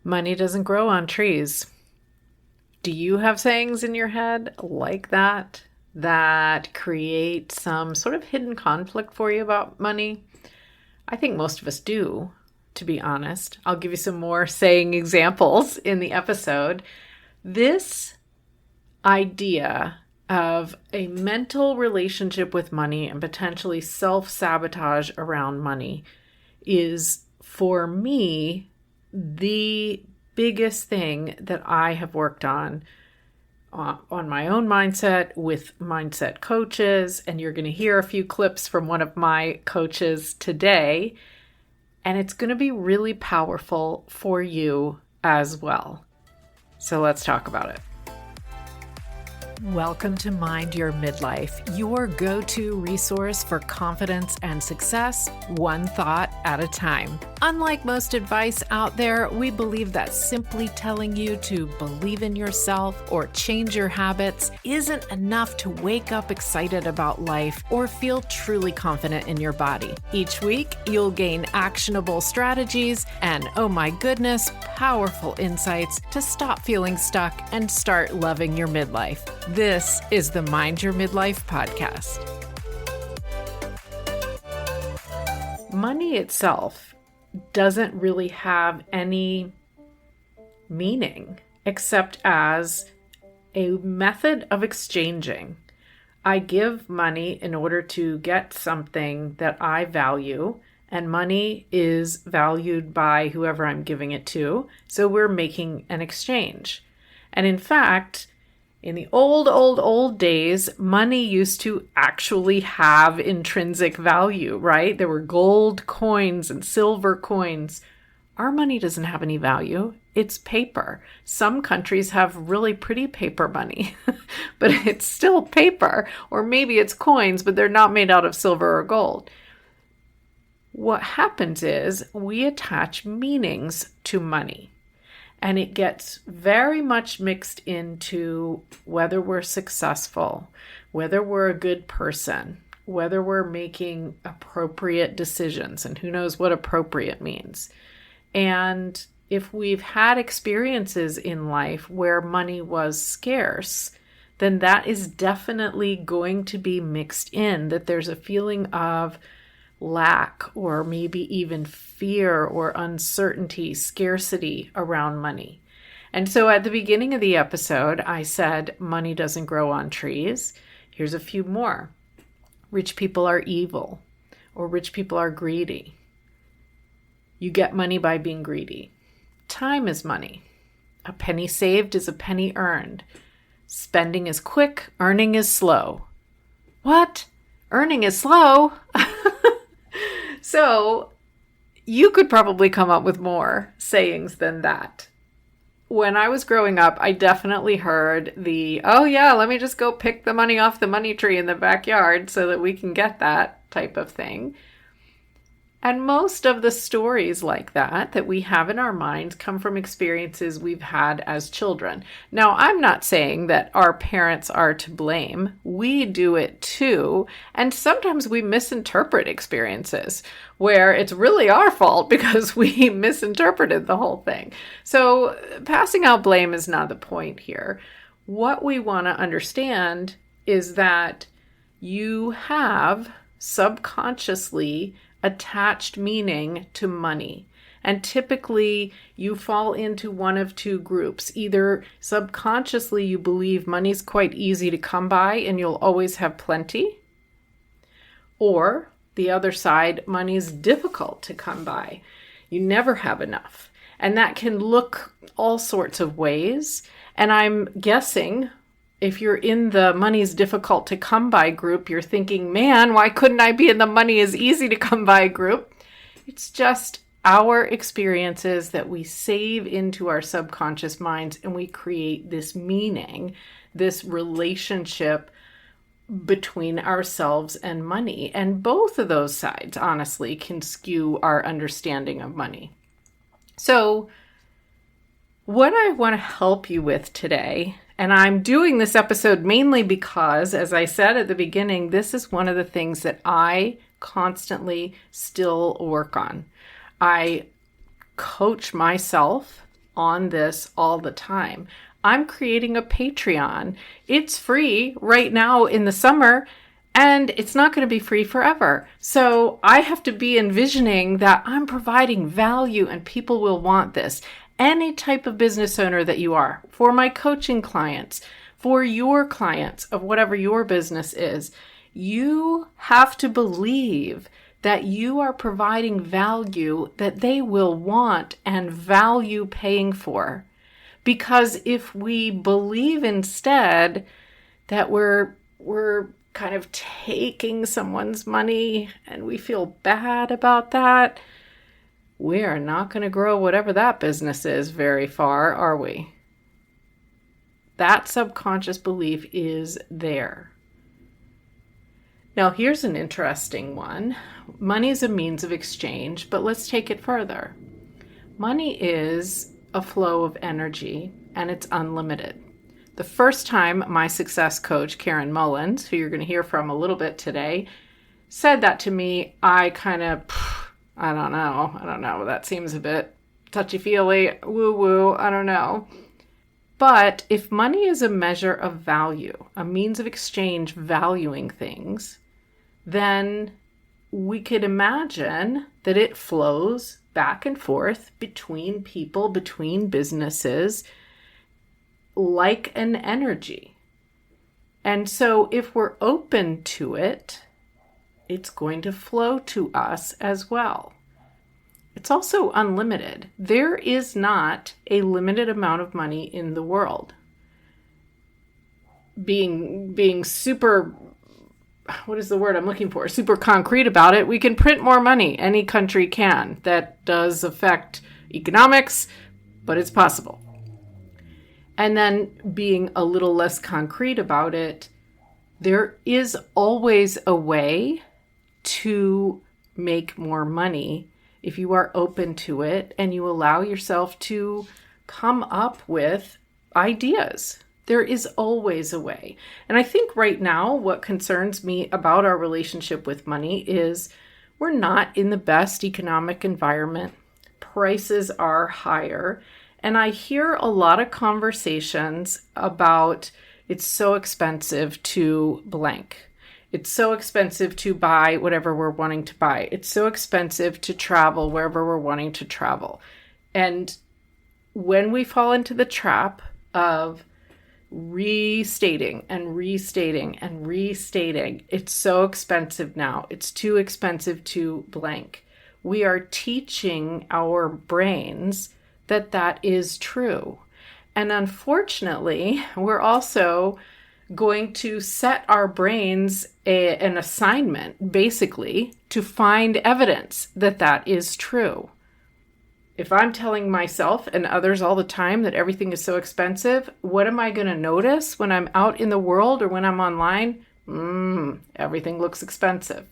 Money doesn't grow on trees. Do you have sayings in your head like that create some sort of hidden conflict for you about money? I think most of us do, to be honest. I'll give you some more saying examples in the episode. This idea of a mental relationship with money and potentially self-sabotage around money is, for me, the biggest thing that I have worked on my own mindset with mindset coaches. And you're going to hear a few clips from one of my coaches today. And it's going to be really powerful for you as well. So let's talk about it. Welcome to Mind Your Midlife, your go-to resource for confidence and success, one thought at a time. Unlike most advice out there, we believe that simply telling you to believe in yourself or change your habits isn't enough to wake up excited about life or feel truly confident in your body. Each week, you'll gain actionable strategies and, oh my goodness, powerful insights to stop feeling stuck and start loving your midlife. This is the Mind Your Midlife podcast. Money itself doesn't really have any meaning except as a method of exchanging. I give money in order to get something that I value, and money is valued by whoever I'm giving it to, so we're making an exchange. And in fact, in the old days, money used to actually have intrinsic value, right? There were gold coins and silver coins. Our money doesn't have any value. It's paper. Some countries have really pretty paper money, but it's still paper. Or maybe it's coins, but they're not made out of silver or gold. What happens is we attach meanings to money. And it gets very much mixed into whether we're successful, whether we're a good person, whether we're making appropriate decisions, and who knows what appropriate means. And if we've had experiences in life where money was scarce, then that is definitely going to be mixed in, that there's a feeling of lack or maybe even fear or uncertainty, scarcity around money. And so at the beginning of the episode, I said money doesn't grow on trees. Here's a few more. Rich people are evil, or rich people are greedy. You get money by being greedy. Time is money. A penny saved is a penny earned. Spending is quick, earning is slow. What? Earning is slow? So you could probably come up with more sayings than that. When I was growing up, I definitely heard oh yeah, let me just go pick the money off the money tree in the backyard so that we can get that type of thing. And most of the stories like that we have in our minds come from experiences we've had as children. Now, I'm not saying that our parents are to blame. We do it too. And sometimes we misinterpret experiences where it's really our fault because we misinterpreted the whole thing. So passing out blame is not the point here. What we want to understand is that you have subconsciously attached meaning to money. And typically you fall into one of two groups. Either subconsciously you believe money's quite easy to come by and you'll always have plenty. Or the other side, money's difficult to come by. You never have enough. And that can look all sorts of ways. And I'm guessing if you're in the money's difficult to come by group, you're thinking, man, why couldn't I be in the money is easy to come by group? It's just our experiences that we save into our subconscious minds, and we create this meaning, this relationship between ourselves and money. And both of those sides, honestly, can skew our understanding of money. So what I want to help you with today, and I'm doing this episode mainly because, as I said at the beginning, this is one of the things that I constantly still work on. I coach myself on this all the time. I'm creating a Patreon. It's free right now in the summer, and it's not going to be free forever. So I have to be envisioning that I'm providing value and people will want this. Any type of business owner that you are, for my coaching clients, for your clients of whatever your business is, you have to believe that you are providing value that they will want and value paying for. Because if we believe instead that we're kind of taking someone's money and we feel bad about that, we are not going to grow whatever that business is very far, are we? That subconscious belief is there. Now, here's an interesting one. Money is a means of exchange, but let's take it further. Money is a flow of energy, and it's unlimited. The first time my success coach, Karen Mullins, who you're going to hear from a little bit today, said that to me, I kind of, I don't know. That seems a bit touchy-feely, woo-woo, I don't know. But if money is a measure of value, a means of exchange valuing things, then we could imagine that it flows back and forth between people, between businesses, like an energy. And so if we're open to it, it's going to flow to us as well. It's also unlimited. There is not a limited amount of money in the world. Being super, what is the word I'm looking for? Super concrete about it. We can print more money. Any country can. That does affect economics, but it's possible. And then being a little less concrete about it, there is always a way to make more money if you are open to it and you allow yourself to come up with ideas. There is always a way. And I think right now what concerns me about our relationship with money is we're not in the best economic environment. Prices are higher. And I hear a lot of conversations about it's so expensive to blank. It's so expensive to buy whatever we're wanting to buy. It's so expensive to travel wherever we're wanting to travel. And when we fall into the trap of restating, it's so expensive now, it's too expensive to blank, we are teaching our brains that is true. And unfortunately, we're also going to set our brains an assignment, basically, to find evidence that is true. If I'm telling myself and others all the time that everything is so expensive, what am I going to notice when I'm out in the world or when I'm online? Everything looks expensive.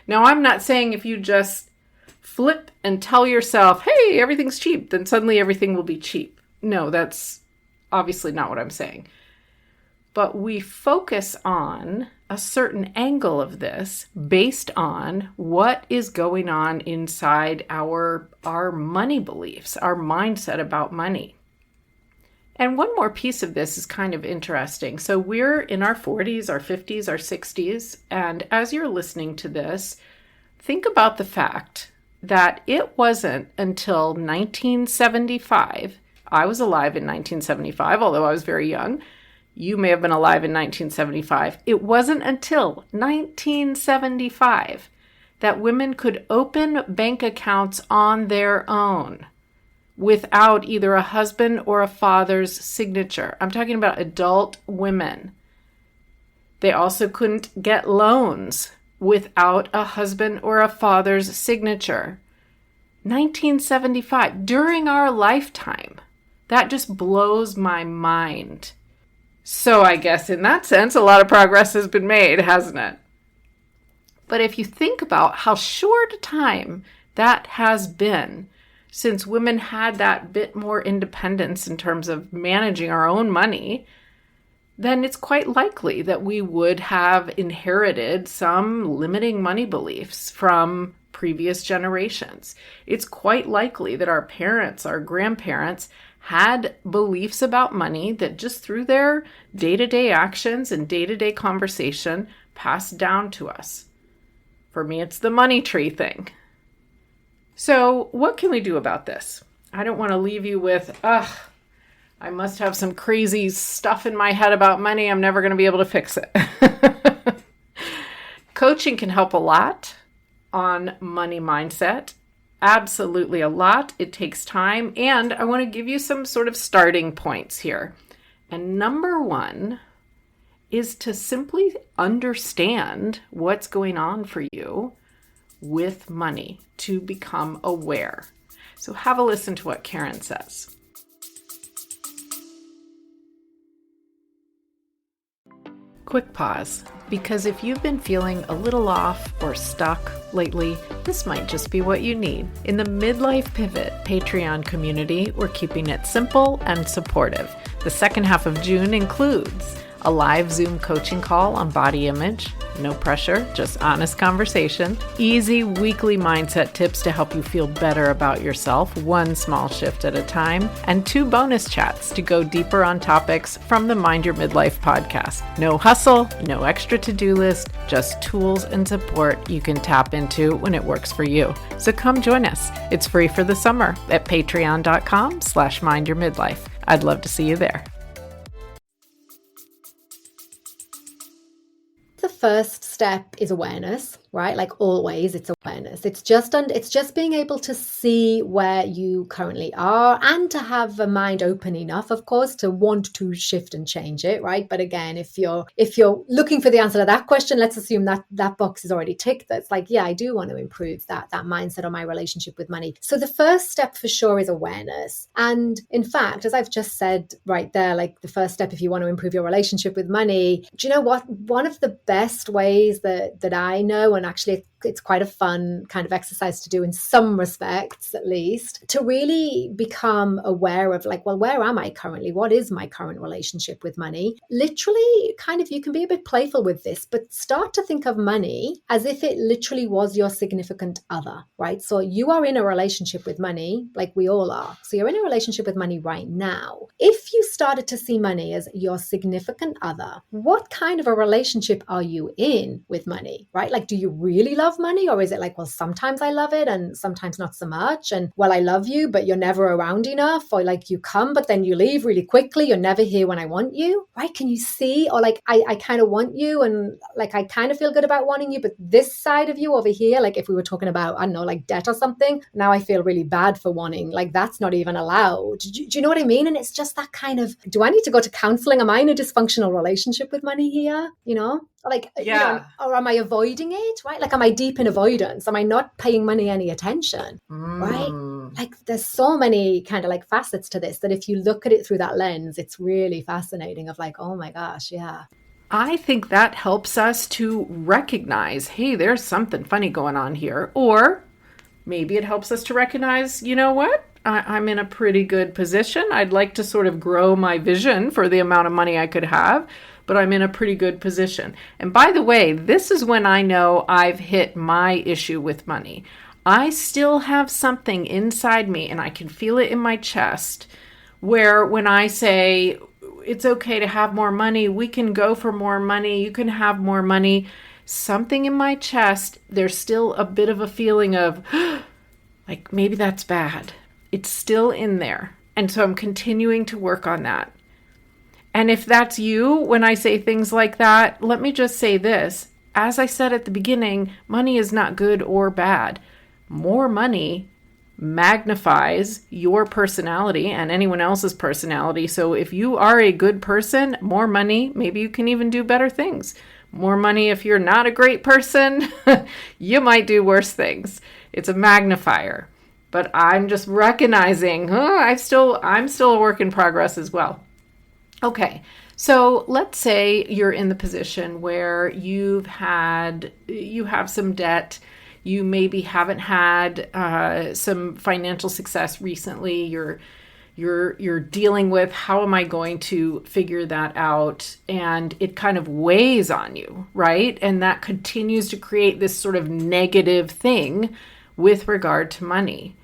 Now, I'm not saying if you just flip and tell yourself, hey, everything's cheap, then suddenly everything will be cheap. No, that's obviously not what I'm saying. But we focus on a certain angle of this based on what is going on inside our money beliefs, our mindset about money. And one more piece of this is kind of interesting. So we're in our 40s, our 50s, our 60s, and as you're listening to this, think about the fact that it wasn't until 1975, I was alive in 1975, although I was very young. You may have been alive in 1975. It wasn't until 1975 that women could open bank accounts on their own without either a husband or a father's signature. I'm talking about adult women. They also couldn't get loans without a husband or a father's signature. 1975, during our lifetime. That just blows my mind. So I guess in that sense, a lot of progress has been made, hasn't it? But if you think about how short a time that has been since women had that bit more independence in terms of managing our own money, then it's quite likely that we would have inherited some limiting money beliefs from previous generations. It's quite likely that our parents, our grandparents, had beliefs about money that just through their day-to-day actions and day-to-day conversation passed down to us. For me, it's the money tree thing. So what can we do about this? I don't want to leave you with, I must have some crazy stuff in my head about money. I'm never going to be able to fix it. Coaching can help a lot on money mindset. Absolutely a lot. It takes time. And I want to give you some sort of starting points here. And number one is to simply understand what's going on for you with money, to become aware. So have a listen to what Karen says. Quick pause, because if you've been feeling a little off or stuck lately, this might just be what you need. In the Midlife Pivot Patreon community, we're keeping it simple and supportive. The second half of June includes a live Zoom coaching call on body image, no pressure, just honest conversation, easy weekly mindset tips to help you feel better about yourself, one small shift at a time, and 2 bonus chats to go deeper on topics from the Mind Your Midlife podcast. No hustle, no extra to-do list, just tools and support you can tap into when it works for you. So come join us. It's free for the summer at patreon.com/mindyourmidlife. I'd love to see you there. The first step is awareness, right? Like always, it's awareness. It's just being able to see where you currently are and to have a mind open enough, of course, to want to shift and change it, right? But again, if you're looking for the answer to that question, let's assume that that box is already ticked. That's like, yeah, I do want to improve that mindset on my relationship with money. So the first step for sure is awareness. And in fact, as I've just said right there, like the first step, if you want to improve your relationship with money, do you know what? One of the best ways that I know, and actually it's quite a fun kind of exercise to do in some respects, at least, to really become aware of like, well, where am I currently? What is my current relationship with money? Literally, kind of, you can be a bit playful with this, but start to think of money as if it literally was your significant other, right? So you are in a relationship with money, like we all are. So you're in a relationship with money right now. If you started to see money as your significant other, what kind of a relationship are you in with money, right? Like, do you really love money, or is it like, well, sometimes I love it and sometimes not so much, and well, I love you but you're never around enough, or like you come but then you leave really quickly, you're never here when I want you, right? Can you see? Or like I kind of want you, and like I kind of feel good about wanting you, but this side of you over here, like if we were talking about, I don't know, like debt or something, now I feel really bad for wanting, like that's not even allowed. Do you know what I mean? And it's just that kind of, do I need to go to counseling? Am I in a dysfunctional relationship with money here? Like, yeah. Or am I avoiding it, right? Like, am I deep in avoidance? Am I not paying money any attention, right? Like, there's so many kind of like facets to this that if you look at it through that lens, it's really fascinating of like, oh my gosh, yeah. I think that helps us to recognize, hey, there's something funny going on here. Or maybe it helps us to recognize, you know what? I'm in a pretty good position. I'd like to sort of grow my vision for the amount of money I could have, but I'm in a pretty good position. And by the way, this is when I know I've hit my issue with money. I still have something inside me, and I can feel it in my chest, where when I say, it's okay to have more money, we can go for more money, you can have more money, something in my chest, there's still a bit of a feeling of, like, maybe that's bad. It's still in there. And so I'm continuing to work on that. And if that's you, when I say things like that, let me just say this. As I said at the beginning, money is not good or bad. More money magnifies your personality and anyone else's personality. So if you are a good person, more money, maybe you can even do better things. More money, if you're not a great person, you might do worse things. It's a magnifier. But I'm just recognizing, I'm still a work in progress as well. Okay, so let's say you're in the position where you have some debt, you maybe haven't had some financial success recently, you're dealing with, how am I going to figure that out? And it kind of weighs on you, right? And that continues to create this sort of negative thing with regard to money.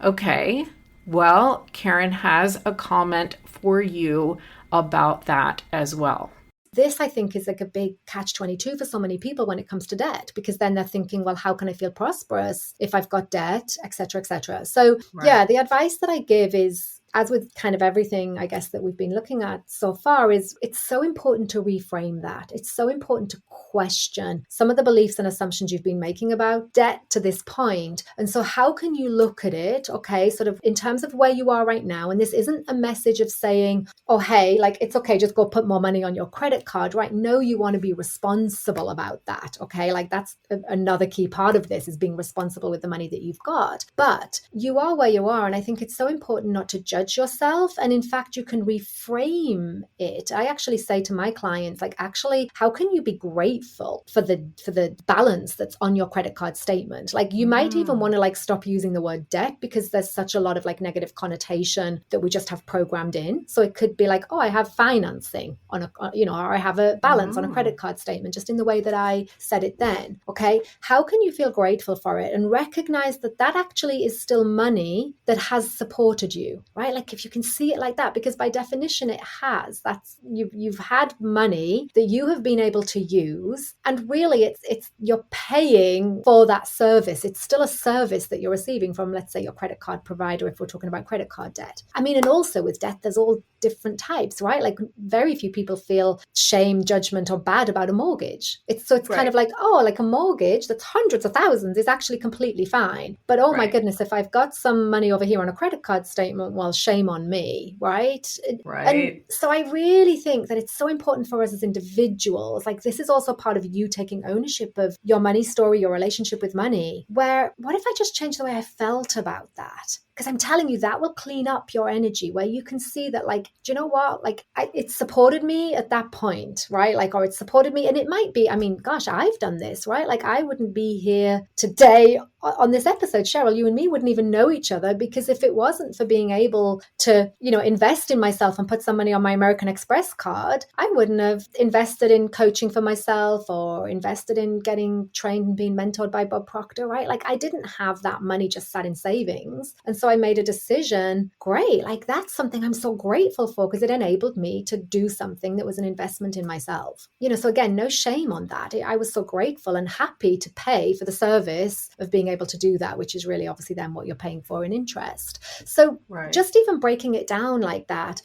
Okay, Well, Karen has a comment for you about that as well. This, I think, is like a big catch-22 for so many people when it comes to debt, because then they're thinking, well, how can I feel prosperous if I've got debt, et cetera, et cetera. So yeah, the advice that I give is, as with kind of everything, I guess, that we've been looking at so far, is it's so important to reframe that. It's so important to question some of the beliefs and assumptions you've been making about debt to this point. And so how can you look at it, okay, sort of in terms of where you are right now? And this isn't a message of saying, oh, hey, like, it's okay, just go put more money on your credit card, right? No, you want to be responsible about that, okay? Like, that's another key part of this, is being responsible with the money that you've got. But you are where you are. And I think it's so important not to judge yourself. And in fact, you can reframe it. I actually say to my clients, like, actually, how can you be grateful for the balance that's on your credit card statement? Like, you might even want to like stop using the word debt, because there's such a lot of like negative connotation that we just have programmed in. So it could be like, oh, I have financing on a, or I have a balance on a credit card statement, just in the way that I said it then. Okay. How can you feel grateful for it and recognize that that actually is still money that has supported you, right? Like, if you can see it like that, because by definition it has. That's you've had money that you have been able to use, and really it's you're paying for that service. It's still a service that you're receiving from, let's say, your credit card provider, if we're talking about credit card debt. I mean, and also with debt, there's all different types, right? Like, very few people feel shame, judgment, or bad about a mortgage. It's kind of like, oh, like a mortgage that's hundreds of thousands is actually completely fine. But oh my goodness, if I've got some money over here on a credit card statement, well, shame on me, right? And so I really think that it's so important for us as individuals. Like, this is also part of you taking ownership of your money story, your relationship with money, where what if I just change the way I felt about that? Because I'm telling you, that will clean up your energy, where you can see that, like, do you know what? Like, it supported me at that point, right? Like, or it supported me. And it might be, I mean, gosh, I've done this, right? Like, I wouldn't be here today on this episode, Cheryl. You and me wouldn't even know each other, because if it wasn't for being able to, invest in myself and put some money on my American Express card, I wouldn't have invested in coaching for myself or invested in getting trained and being mentored by Bob Proctor, right? Like, I didn't have that money just sat in savings. And so I made a decision. Great. Like, that's something I'm so grateful for, because it enabled me to do something that was an investment in myself. So again, no shame on that. I was so grateful and happy to pay for the service of being able to do that, which is really obviously then what you're paying for in interest. So just even breaking it down like that.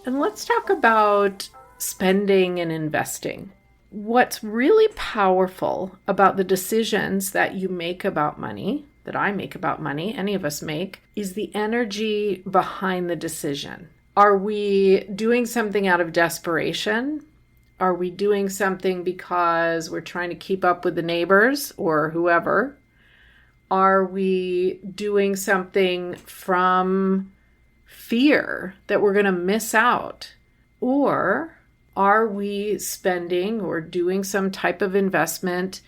And let's talk about spending and investing. What's really powerful about the decisions that you make about money, that I make about money, any of us make, is the energy behind the decision. Are we doing something out of desperation? Are we doing something because we're trying to keep up with the neighbors or whoever? Are we doing something from fear that we're going to miss out? Or are we spending or doing some type of investment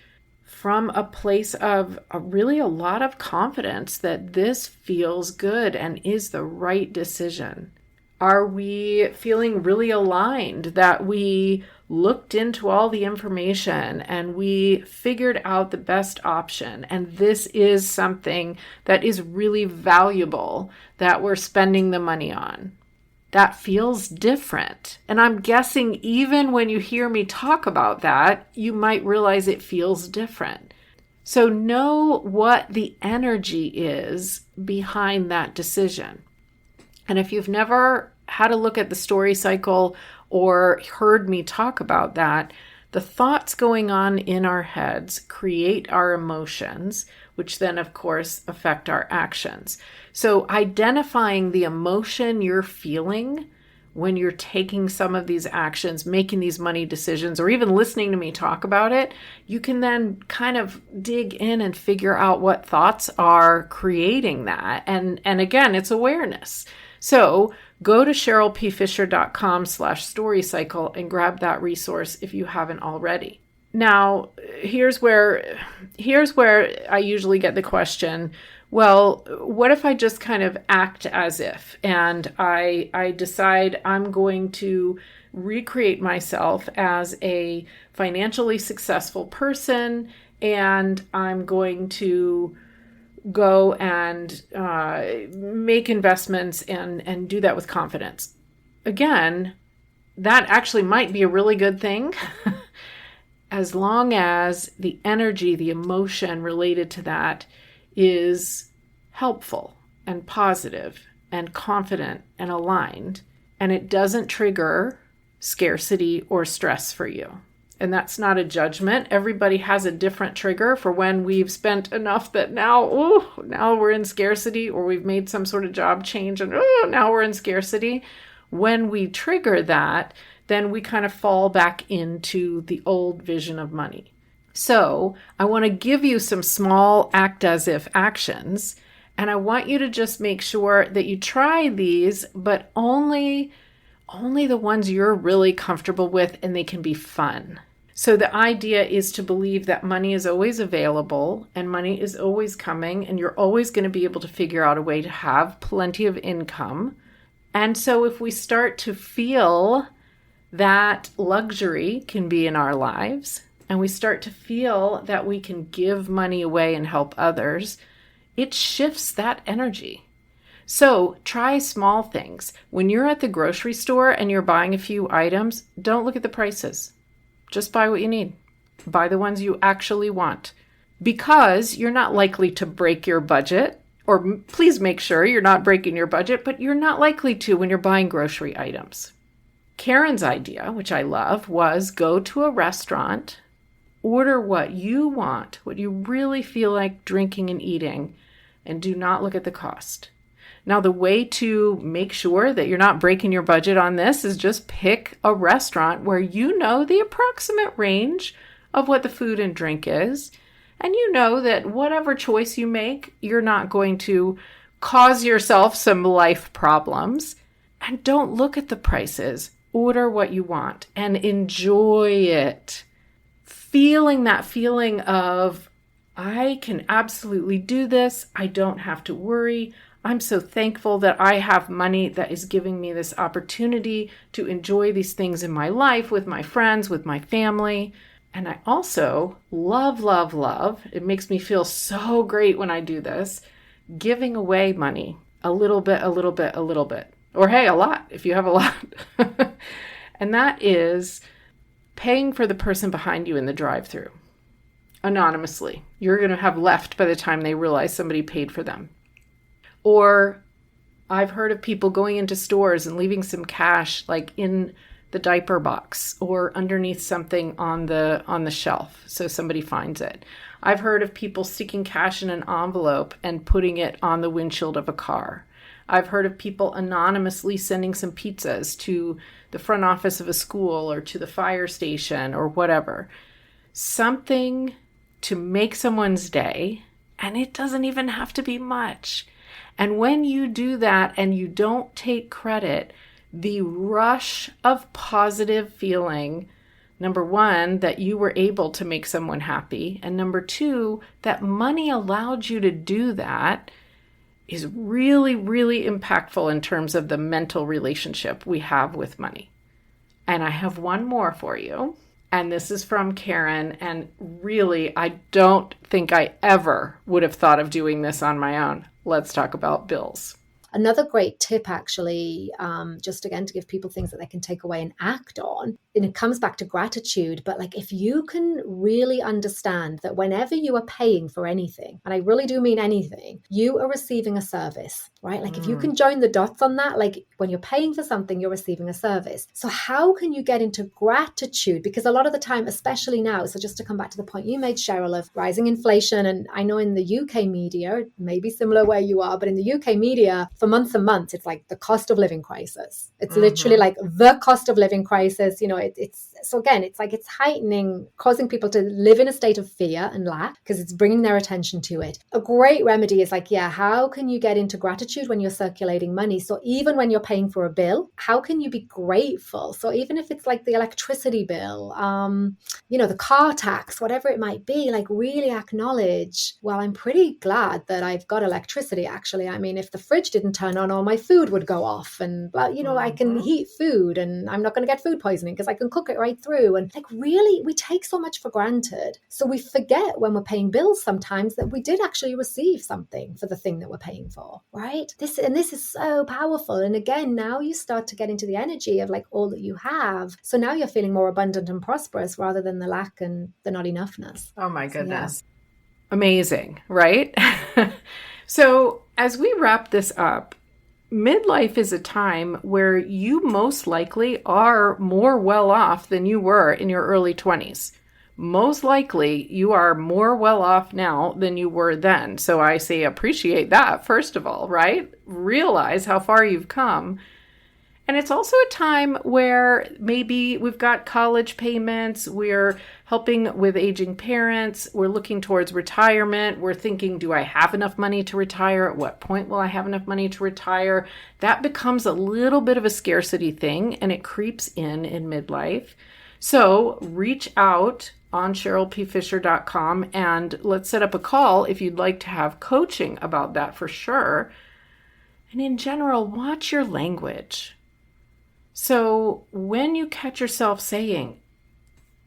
from a place of really a lot of confidence that this feels good and is the right decision? Are we feeling really aligned that we looked into all the information and we figured out the best option, and this is something that is really valuable that we're spending the money on? That feels different. And I'm guessing even when you hear me talk about that, you might realize it feels different. So know what the energy is behind that decision. And if you've never had a look at the story cycle or heard me talk about that, the thoughts going on in our heads create our emotions, which then, of course, affect our actions. So identifying the emotion you're feeling when you're taking some of these actions, making these money decisions, or even listening to me talk about it, you can then kind of dig in and figure out what thoughts are creating that. And again, it's awareness. So go to CherylPFisher.com/storycycle and grab that resource if you haven't already. Now, here's where I usually get the question, well, what if I just kind of act as if, and I decide I'm going to recreate myself as a financially successful person, and I'm going to go and make investments and do that with confidence. Again, that actually might be a really good thing as long as the energy, the emotion related to that is helpful and positive and confident and aligned, and it doesn't trigger scarcity or stress for you. And that's not a judgment. Everybody has a different trigger for when we've spent enough that now we're in scarcity, or we've made some sort of job change and now we're in scarcity. When we trigger that, then we kind of fall back into the old vision of money. So I want to give you some small act as if actions, and I want you to just make sure that you try these, but only the ones you're really comfortable with and they can be fun. So the idea is to believe that money is always available and money is always coming, and you're always going to be able to figure out a way to have plenty of income. And so if we start to feel that luxury can be in our lives, and we start to feel that we can give money away and help others, it shifts that energy. So try small things. When you're at the grocery store and you're buying a few items, don't look at the prices. Just buy what you need. Buy the ones you actually want, because you're not likely to break your budget, or please make sure you're not breaking your budget, but you're not likely to when you're buying grocery items. Karen's idea, which I love, was go to a restaurant, order what you want, what you really feel like drinking and eating, and do not look at the cost. Now, the way to make sure that you're not breaking your budget on this is just pick a restaurant where you know the approximate range of what the food and drink is, and you know that whatever choice you make, you're not going to cause yourself some life problems. And don't look at the prices. Order what you want and enjoy it. Feeling that feeling of, I can absolutely do this. I don't have to worry. I'm so thankful that I have money that is giving me this opportunity to enjoy these things in my life with my friends, with my family. And I also love, it makes me feel so great when I do this, giving away money, a little bit. Or hey, a lot, if you have a lot. And that is paying for the person behind you in the drive-thru anonymously. You're going to have left by the time they realize somebody paid for them. Or I've heard of people going into stores and leaving some cash like in the diaper box or underneath something on the shelf so somebody finds it. I've heard of people sticking cash in an envelope and putting it on the windshield of a car. I've heard of people anonymously sending some pizzas to the front office of a school or to the fire station or whatever. Something to make someone's day, and it doesn't even have to be much. And when you do that and you don't take credit, the rush of positive feeling, number one, that you were able to make someone happy, and number two, that money allowed you to do that, is really, really impactful in terms of the mental relationship we have with money. And I have one more for you. And this is from Karen. And really, I don't think I ever would have thought of doing this on my own. Let's talk about bills. Another great tip, actually, just again to give people things that they can take away and act on. And it comes back to gratitude. But like, if you can really understand that whenever you are paying for anything, and I really do mean anything, you are receiving a service, right? Like if you can join the dots on that, like when you're paying for something, you're receiving a service. So how can you get into gratitude? Because a lot of the time, especially now, so just to come back to the point you made, Cheryl, of rising inflation. And I know in the UK media, it may be similar where you are, but in the UK media, for months and months, it's like the cost of living crisis. It's literally like the cost of living crisis. You know, it's so again, it's like it's heightening, causing people to live in a state of fear and lack because it's bringing their attention to it. A great remedy is like, yeah, how can you get into gratitude when you're circulating money? So even when you're paying for a bill, how can you be grateful? So even if it's like the electricity bill, you know, the car tax, whatever it might be, like really acknowledge, well, I'm pretty glad that I've got electricity, actually. I mean, if the fridge didn't turn on or my food would go off. And, but, I can heat food and I'm not going to get food poisoning because I can cook it right through. And like, really, we take so much for granted. So we forget when we're paying bills sometimes that we did actually receive something for the thing that we're paying for, right? This is so powerful. And again, now you start to get into the energy of like all that you have. So now you're feeling more abundant and prosperous rather than the lack and the not enoughness. Oh my goodness. So, yeah. Amazing, right? So as we wrap this up, midlife is a time where you most likely are more well off than you were in your early 20s. Most likely you are more well off now than you were then. So I say appreciate that, first of all, right? Realize how far you've come. And it's also a time where maybe we've got college payments, we're helping with aging parents, we're looking towards retirement, we're thinking, do I have enough money to retire? At what point will I have enough money to retire? That becomes a little bit of a scarcity thing, and it creeps in midlife. So reach out on CherylPFisher.com and let's set up a call if you'd like to have coaching about that for sure. And in general, watch your language. So when you catch yourself saying,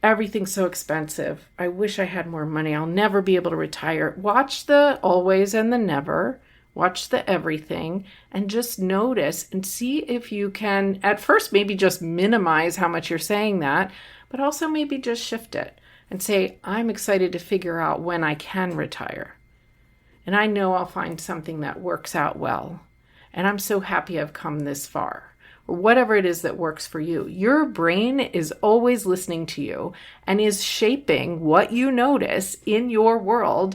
everything's so expensive, I wish I had more money, I'll never be able to retire, watch the always and the never, watch the everything, and just notice and see if you can, at first, maybe just minimize how much you're saying that, but also maybe just shift it and say, I'm excited to figure out when I can retire. And I know I'll find something that works out well. And I'm so happy I've come this far. Or whatever it is that works for you. Your brain is always listening to you and is shaping what you notice in your world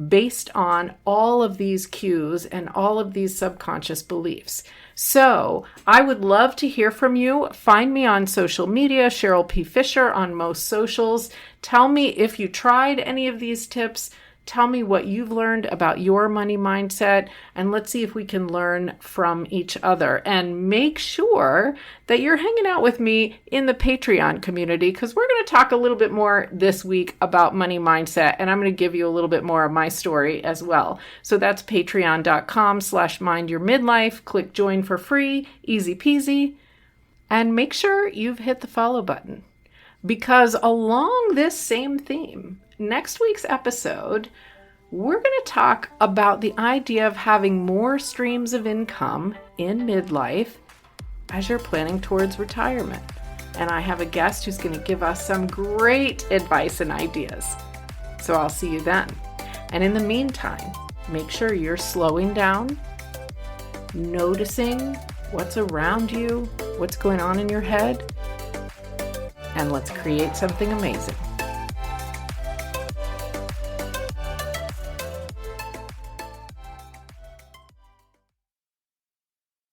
based on all of these cues and all of these subconscious beliefs. So I would love to hear from you. Find me on social media, Cheryl P. Fisher on most socials. Tell me if you tried any of these tips. Tell me what you've learned about your money mindset, and let's see if we can learn from each other. And make sure that you're hanging out with me in the Patreon community, because we're going to talk a little bit more this week about money mindset, and I'm going to give you a little bit more of my story as well. So that's patreon.com/mindyourmidlife. Click join for free, easy peasy. And make sure you've hit the follow button, because along this same theme, next week's episode, we're going to talk about the idea of having more streams of income in midlife as you're planning towards retirement. And I have a guest who's going to give us some great advice and ideas. So I'll see you then. And in the meantime, make sure you're slowing down, noticing what's around you, what's going on in your head, and let's create something amazing.